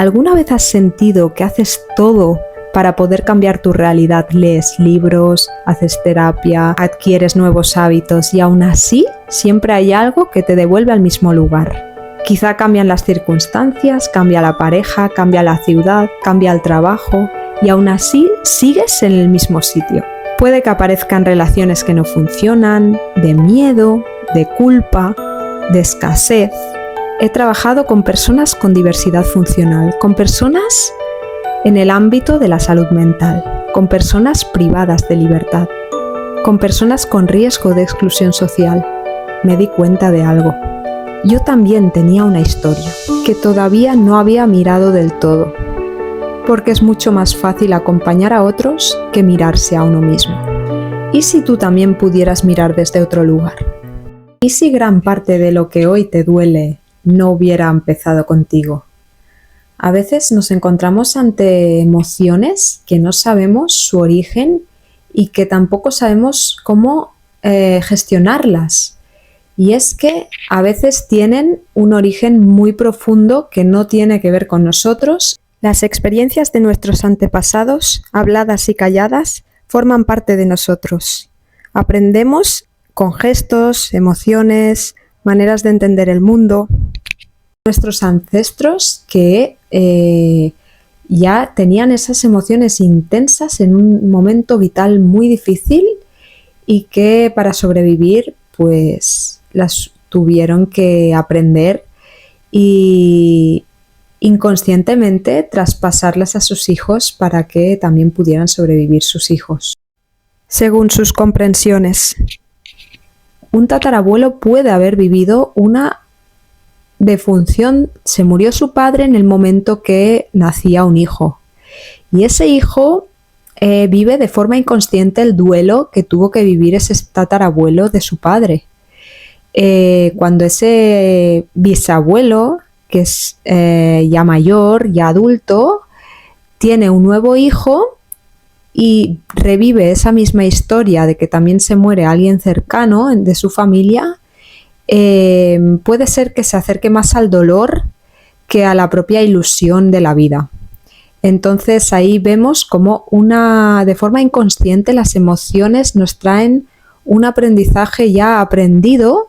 ¿Alguna vez has sentido que haces todo para poder cambiar tu realidad? Lees libros, haces terapia, adquieres nuevos hábitos y aún así siempre hay algo que te devuelve al mismo lugar. Quizá cambian las circunstancias, cambia la pareja, cambia la ciudad, cambia el trabajo y aún así sigues en el mismo sitio. Puede que aparezcan relaciones que no funcionan, de miedo, de culpa, de escasez. He trabajado con personas con diversidad funcional, con personas en el ámbito de la salud mental, con personas privadas de libertad, con personas con riesgo de exclusión social. Me di cuenta de algo. Yo también tenía una historia que todavía no había mirado del todo, porque es mucho más fácil acompañar a otros que mirarse a uno mismo. ¿Y si tú también pudieras mirar desde otro lugar? ¿Y si gran parte de lo que hoy te duele no hubiera empezado contigo? A veces nos encontramos ante emociones que no sabemos su origen y que tampoco sabemos cómo gestionarlas. Y es que a veces tienen un origen muy profundo que no tiene que ver con nosotros. Las experiencias de nuestros antepasados, habladas y calladas, forman parte de nosotros. Aprendemos con gestos, emociones, maneras de entender el mundo. Nuestros ancestros que ya tenían esas emociones intensas en un momento vital muy difícil y que para sobrevivir pues las tuvieron que aprender y inconscientemente traspasarlas a sus hijos para que también pudieran sobrevivir sus hijos. Según sus comprensiones, un tatarabuelo puede haber vivido una defunción. Se murió su padre en el momento que nacía un hijo y ese hijo vive de forma inconsciente el duelo que tuvo que vivir ese tatarabuelo de su padre. Cuando ese bisabuelo, que es ya mayor, ya adulto, tiene un nuevo hijo y revive esa misma historia de que también se muere alguien cercano de su familia, puede ser que se acerque más al dolor que a la propia ilusión de la vida. Entonces ahí vemos como de forma inconsciente las emociones nos traen un aprendizaje ya aprendido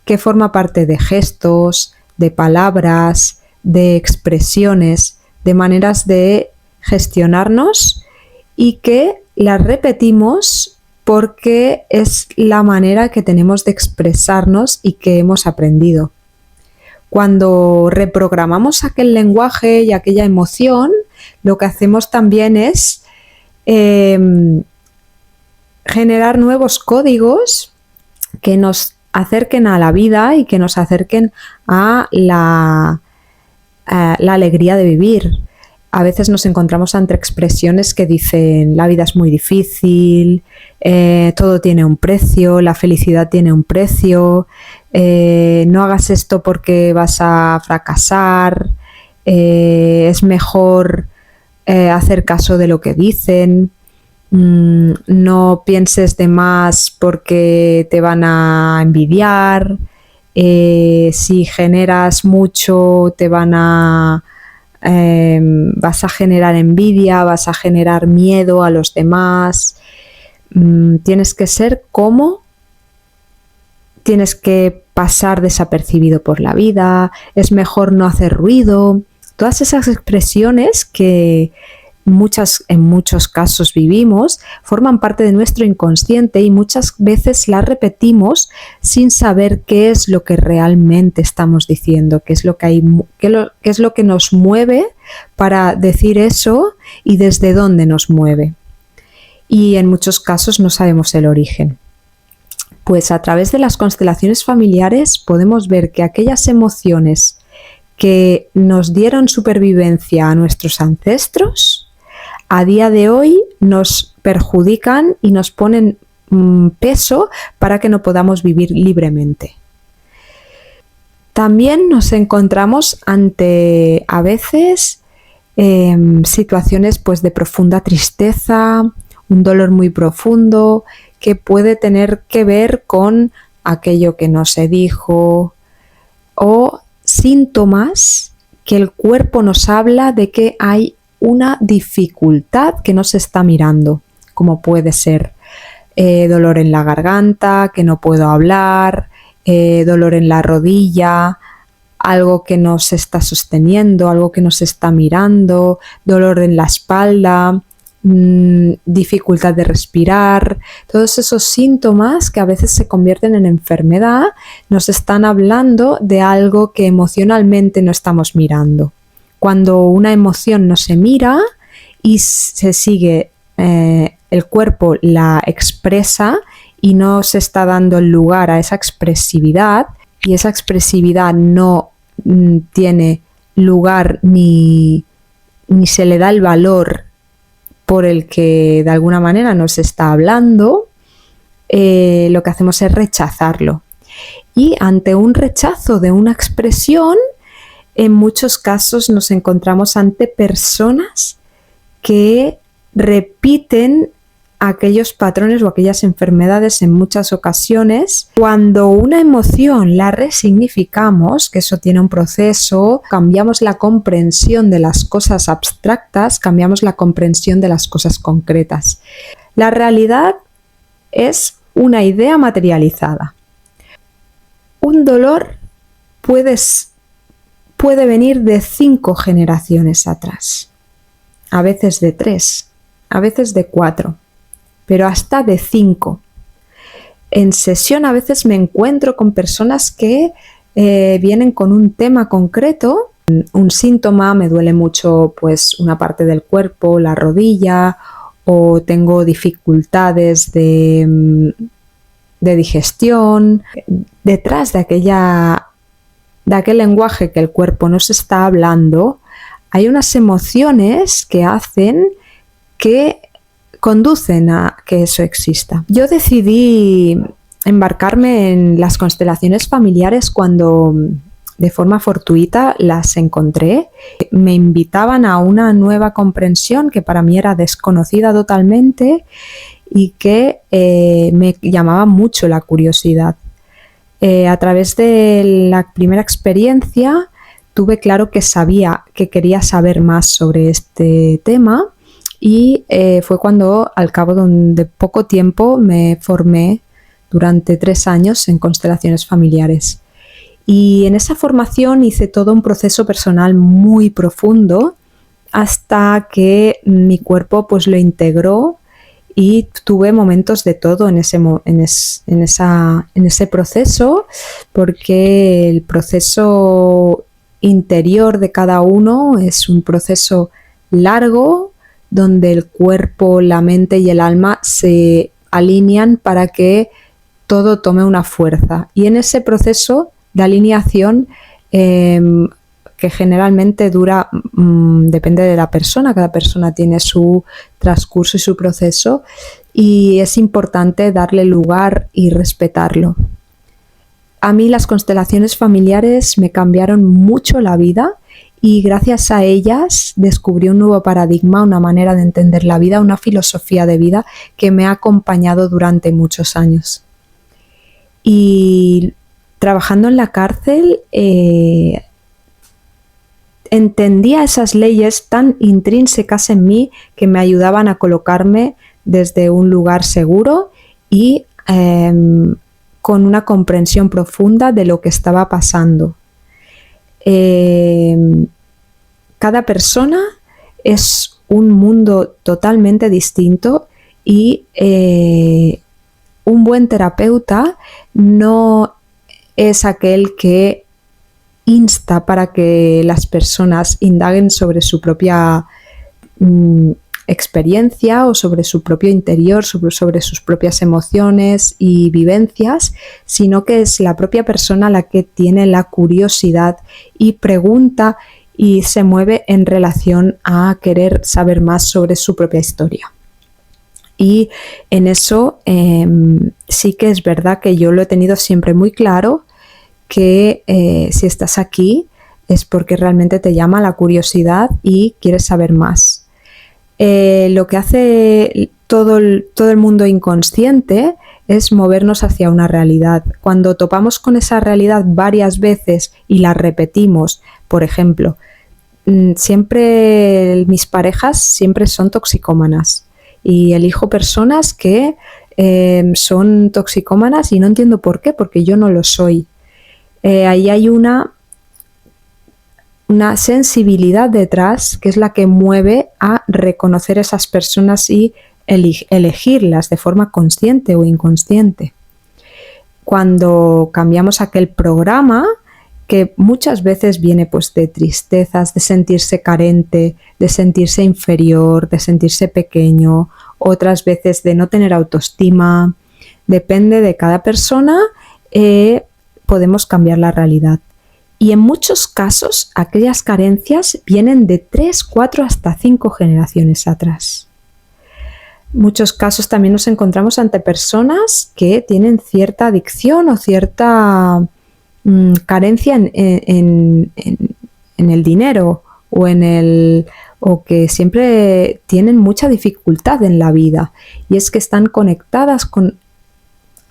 que forma parte de gestos, de palabras, de expresiones, de maneras de gestionarnos y que las repetimos porque es la manera que tenemos de expresarnos y que hemos aprendido. Cuando reprogramamos aquel lenguaje y aquella emoción, lo que hacemos también es generar nuevos códigos que nos acerquen a la vida y que nos acerquen a la alegría de vivir. A veces nos encontramos ante expresiones que dicen la vida es muy difícil, todo tiene un precio, la felicidad tiene un precio, no hagas esto porque vas a fracasar, es mejor hacer caso de lo que dicen, no pienses de más porque te van a envidiar, si generas mucho te van a... vas a generar envidia, vas a generar miedo a los demás, tienes que ser como, tienes que pasar desapercibido por la vida, es mejor no hacer ruido, todas esas expresiones que en muchos casos vivimos, forman parte de nuestro inconsciente y muchas veces las repetimos sin saber qué es lo que realmente estamos diciendo, qué es lo que nos mueve para decir eso y desde dónde nos mueve. Y en muchos casos no sabemos el origen. Pues a través de las constelaciones familiares podemos ver que aquellas emociones que nos dieron supervivencia a nuestros ancestros, a día de hoy nos perjudican y nos ponen peso para que no podamos vivir libremente. También nos encontramos ante, a veces, situaciones pues, de profunda tristeza, un dolor muy profundo, que puede tener que ver con aquello que no se dijo, o síntomas que el cuerpo nos habla de que hay una dificultad que no se está mirando, como puede ser dolor en la garganta, que no puedo hablar, dolor en la rodilla, algo que no se está sosteniendo, algo que no se está mirando, dolor en la espalda, dificultad de respirar. Todos esos síntomas que a veces se convierten en enfermedad nos están hablando de algo que emocionalmente no estamos mirando. Cuando una emoción no se mira y se sigue, el cuerpo la expresa y no se está dando el lugar a esa expresividad, y esa expresividad no tiene lugar ni se le da el valor por el que de alguna manera nos está hablando, lo que hacemos es rechazarlo. Y ante un rechazo de una expresión, en muchos casos nos encontramos ante personas que repiten aquellos patrones o aquellas enfermedades en muchas ocasiones. Cuando una emoción la resignificamos, que eso tiene un proceso, cambiamos la comprensión de las cosas abstractas, cambiamos la comprensión de las cosas concretas. La realidad es una idea materializada. Un dolor puede venir de 5 generaciones atrás, a veces de 3, a veces de 4. Pero hasta de 5. En sesión a veces me encuentro con personas que vienen con un tema concreto, un síntoma, me duele mucho pues una parte del cuerpo, la rodilla, o tengo dificultades de digestión. Detrás de aquel lenguaje que el cuerpo nos está hablando, hay unas emociones que hacen que conducen a que eso exista. Yo decidí embarcarme en las constelaciones familiares cuando de forma fortuita las encontré. Me invitaban a una nueva comprensión que para mí era desconocida totalmente y que me llamaba mucho la curiosidad. A través de la primera experiencia tuve claro que sabía que quería saber más sobre este tema. Y fue cuando al cabo de poco tiempo me formé durante 3 años en constelaciones familiares. Y en esa formación hice todo un proceso personal muy profundo hasta que mi cuerpo pues lo integró y tuve momentos de todo en ese proceso, porque el proceso interior de cada uno es un proceso largo, donde el cuerpo, la mente y el alma se alinean para que todo tome una fuerza. Y en ese proceso de alineación, que generalmente dura, depende de la persona, cada persona tiene su transcurso y su proceso, y es importante darle lugar y respetarlo. A mí las constelaciones familiares me cambiaron mucho la vida, y gracias a ellas descubrí un nuevo paradigma, una manera de entender la vida, una filosofía de vida que me ha acompañado durante muchos años. Y trabajando en la cárcel, entendía esas leyes tan intrínsecas en mí que me ayudaban a colocarme desde un lugar seguro y con una comprensión profunda de lo que estaba pasando. Cada persona es un mundo totalmente distinto y un buen terapeuta no es aquel que insta para que las personas indaguen sobre su propia experiencia o sobre su propio interior, sobre sus propias emociones y vivencias, sino que es la propia persona la que tiene la curiosidad y pregunta y se mueve en relación a querer saber más sobre su propia historia. Y en eso sí que es verdad que yo lo he tenido siempre muy claro, que si estás aquí es porque realmente te llama la curiosidad y quieres saber más. Lo que hace todo el mundo inconsciente es movernos hacia una realidad. Cuando topamos con esa realidad varias veces y la repetimos, por ejemplo, siempre mis parejas siempre son toxicómanas y elijo personas que son toxicómanas y no entiendo por qué, porque yo no lo soy. Ahí hay una sensibilidad detrás que es la que mueve a reconocer esas personas y elegirlas de forma consciente o inconsciente. Cuando cambiamos aquel programa, que muchas veces viene pues de tristezas, de sentirse carente, de sentirse inferior, de sentirse pequeño, otras veces de no tener autoestima, depende de cada persona, podemos cambiar la realidad. Y en muchos casos aquellas carencias vienen de 3, 4 hasta 5 generaciones atrás. En muchos casos también nos encontramos ante personas que tienen cierta adicción o cierta carencia en el dinero o que siempre tienen mucha dificultad en la vida, y es que están conectadas con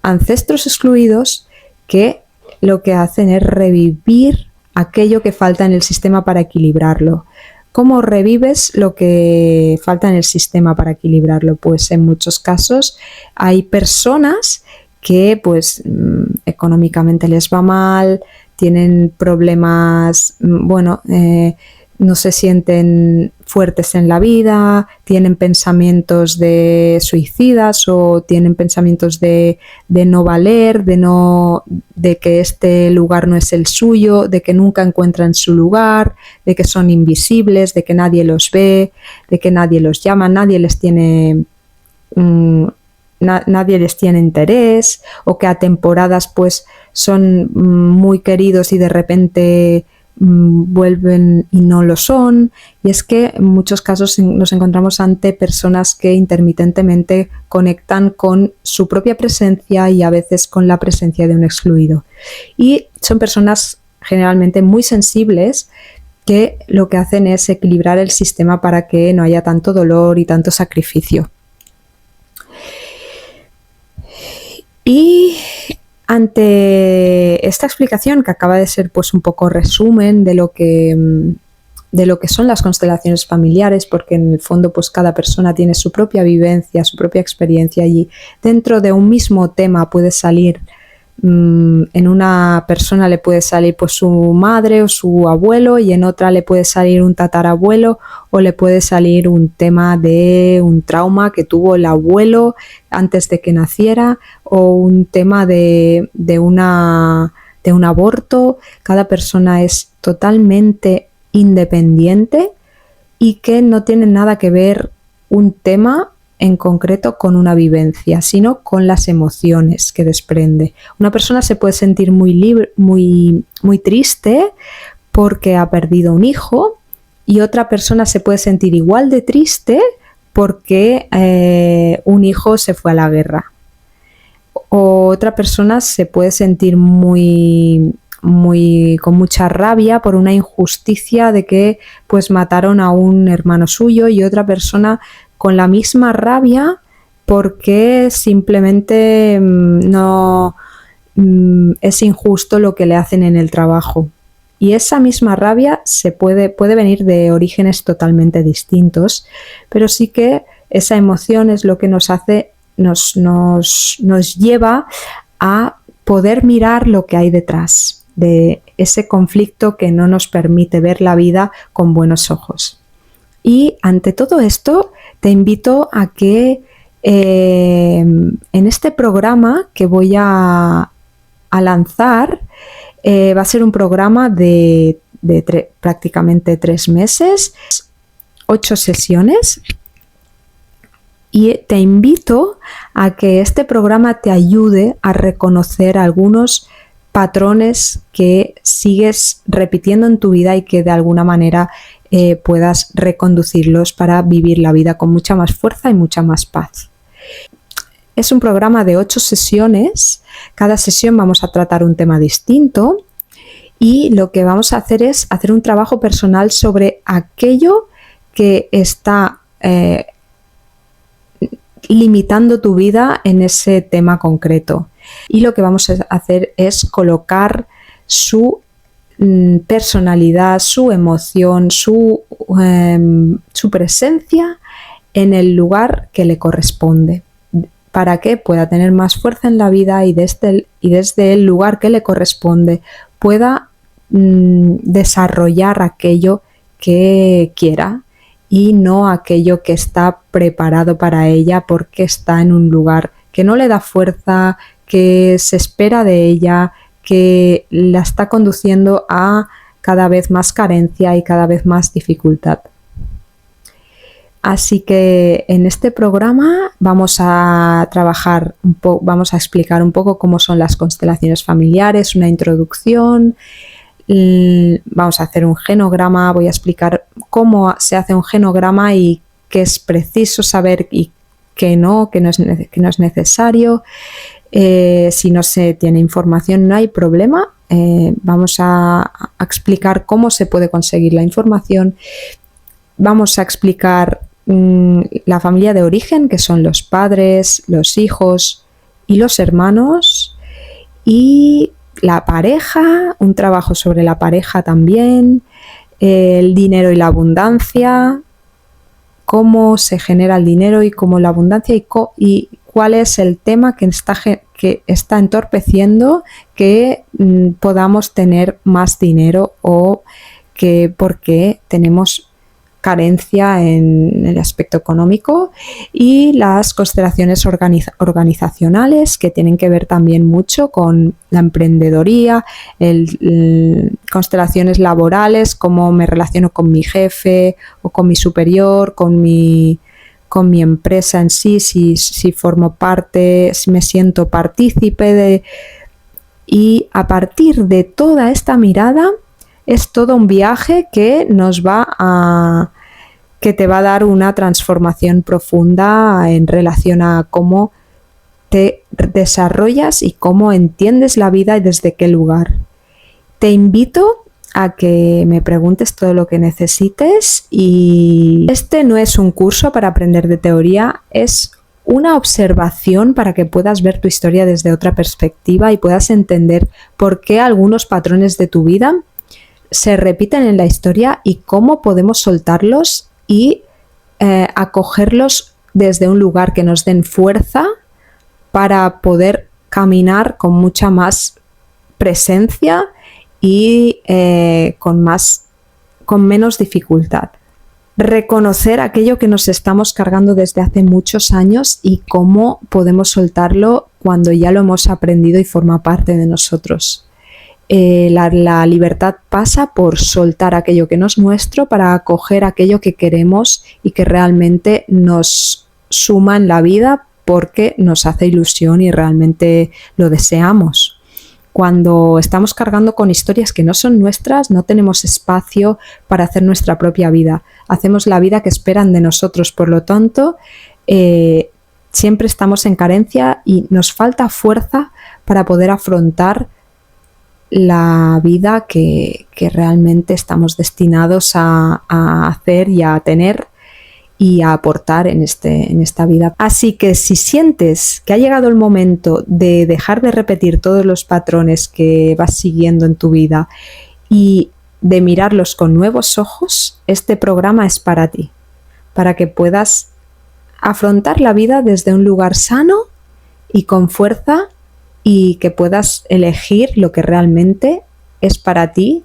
ancestros excluidos que lo que hacen es revivir aquello que falta en el sistema para equilibrarlo. ¿Cómo revives lo que falta en el sistema para equilibrarlo? Pues en muchos casos hay personas que pues económicamente les va mal, tienen problemas, no se sienten fuertes en la vida, tienen pensamientos de suicidas o tienen pensamientos de no valer, de que este lugar no es el suyo, de que nunca encuentran su lugar, de que son invisibles, de que nadie los ve, de que nadie los llama, nadie les tiene interés, o que a temporadas pues son muy queridos y de repente vuelven y no lo son. Y es que en muchos casos nos encontramos ante personas que intermitentemente conectan con su propia presencia y a veces con la presencia de un excluido, y son personas generalmente muy sensibles que lo que hacen es equilibrar el sistema para que no haya tanto dolor y tanto sacrificio. Y ante esta explicación, que acaba de ser pues un poco resumen de lo que son las constelaciones familiares, porque en el fondo pues cada persona tiene su propia vivencia, su propia experiencia, y dentro de un mismo tema puede salir, en una persona le puede salir pues su madre o su abuelo, y en otra le puede salir un tatarabuelo, o le puede salir un tema de un trauma que tuvo el abuelo antes de que naciera, o un tema de un aborto. Cada persona es totalmente independiente y que no tiene nada que ver un tema en concreto con una vivencia, sino con las emociones que desprende. Una persona se puede sentir muy triste porque ha perdido un hijo, y otra persona se puede sentir igual de triste porque un hijo se fue a la guerra. O otra persona se puede sentir con mucha rabia por una injusticia de que pues mataron a un hermano suyo, y otra persona con la misma rabia porque simplemente no es injusto lo que le hacen en el trabajo. Y esa misma rabia puede venir de orígenes totalmente distintos, pero sí que esa emoción es lo que nos lleva a poder mirar lo que hay detrás de ese conflicto que no nos permite ver la vida con buenos ojos. Y ante todo esto, te invito a que en este programa que voy a lanzar, va a ser un programa de prácticamente 3 meses, 8 sesiones, y te invito a que este programa te ayude a reconocer algunos patrones que sigues repitiendo en tu vida y que de alguna manera puedas reconducirlos para vivir la vida con mucha más fuerza y mucha más paz. Es un programa de 8 sesiones. Cada sesión vamos a tratar un tema distinto, y lo que vamos a hacer es hacer un trabajo personal sobre aquello que está limitando tu vida en ese tema concreto. Y lo que vamos a hacer es colocar su personalidad, su emoción, su presencia en el lugar que le corresponde, para que pueda tener más fuerza en la vida y desde el lugar que le corresponde pueda desarrollar aquello que quiera y no aquello que está preparado para ella porque está en un lugar que no le da fuerza, que se espera de ella, que la está conduciendo a cada vez más carencia y cada vez más dificultad. Así que en este programa vamos a vamos a explicar un poco cómo son las constelaciones familiares, una introducción, vamos a hacer un genograma, voy a explicar cómo se hace un genograma y qué es preciso saber y qué no es necesario. Si no se tiene información no hay problema, vamos a explicar cómo se puede conseguir la información, vamos a explicar la familia de origen, que son los padres, los hijos y los hermanos, y la pareja, un trabajo sobre la pareja también, el dinero y la abundancia, cómo se genera el dinero y cómo la abundancia y cuál es el tema que está entorpeciendo que podamos tener más dinero o que porque tenemos carencia en el aspecto económico, y las constelaciones organizacionales, que tienen que ver también mucho con la emprendedoría, constelaciones laborales, cómo me relaciono con mi jefe o con mi superior, con mi empresa en sí, si formo parte, si me siento partícipe y a partir de toda esta mirada es todo un viaje que que te va a dar una transformación profunda en relación a cómo te desarrollas y cómo entiendes la vida y desde qué lugar. Te invito a que me preguntes todo lo que necesites, y este no es un curso para aprender de teoría, es una observación para que puedas ver tu historia desde otra perspectiva y puedas entender por qué algunos patrones de tu vida se repiten en la historia y cómo podemos soltarlos y acogerlos desde un lugar que nos den fuerza para poder caminar con mucha más presencia y con menos dificultad. Reconocer aquello que nos estamos cargando desde hace muchos años y cómo podemos soltarlo cuando ya lo hemos aprendido y forma parte de nosotros. La libertad pasa por soltar aquello que no es nuestro para acoger aquello que queremos y que realmente nos suma en la vida porque nos hace ilusión y realmente lo deseamos. Cuando estamos cargando con historias que no son nuestras, no tenemos espacio para hacer nuestra propia vida. Hacemos la vida que esperan de nosotros, por lo tanto, siempre estamos en carencia y nos falta fuerza para poder afrontar la vida que realmente estamos destinados a hacer y a tener y a aportar en esta vida. Así que si sientes que ha llegado el momento de dejar de repetir todos los patrones que vas siguiendo en tu vida y de mirarlos con nuevos ojos, este programa es para ti, para que puedas afrontar la vida desde un lugar sano y con fuerza, y que puedas elegir lo que realmente es para ti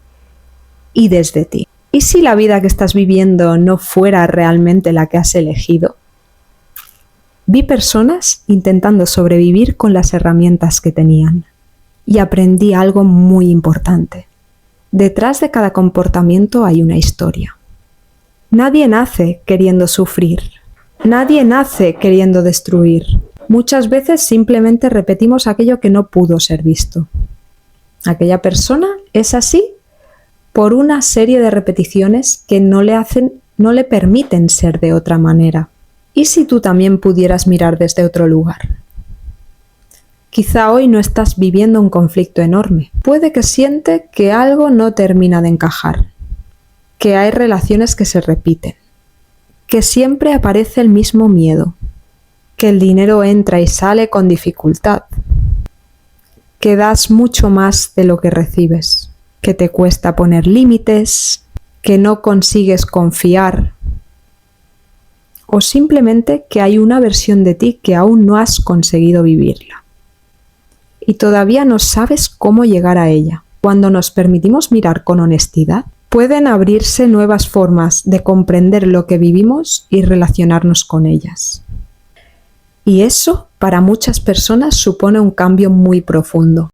y desde ti. ¿Y si la vida que estás viviendo no fuera realmente la que has elegido? Vi personas intentando sobrevivir con las herramientas que tenían y aprendí algo muy importante. Detrás de cada comportamiento hay una historia. Nadie nace queriendo sufrir. Nadie nace queriendo destruir. Muchas veces simplemente repetimos aquello que no pudo ser visto. Aquella persona es así por una serie de repeticiones que no le permiten ser de otra manera. ¿Y si tú también pudieras mirar desde otro lugar? Quizá hoy no estás viviendo un conflicto enorme. Puede que siente que algo no termina de encajar, que hay relaciones que se repiten, que siempre aparece el mismo miedo, que el dinero entra y sale con dificultad, que das mucho más de lo que recibes, que te cuesta poner límites, que no consigues confiar, o simplemente que hay una versión de ti que aún no has conseguido vivirla y todavía no sabes cómo llegar a ella. Cuando nos permitimos mirar con honestidad, pueden abrirse nuevas formas de comprender lo que vivimos y relacionarnos con ellas. Y eso, para muchas personas, supone un cambio muy profundo.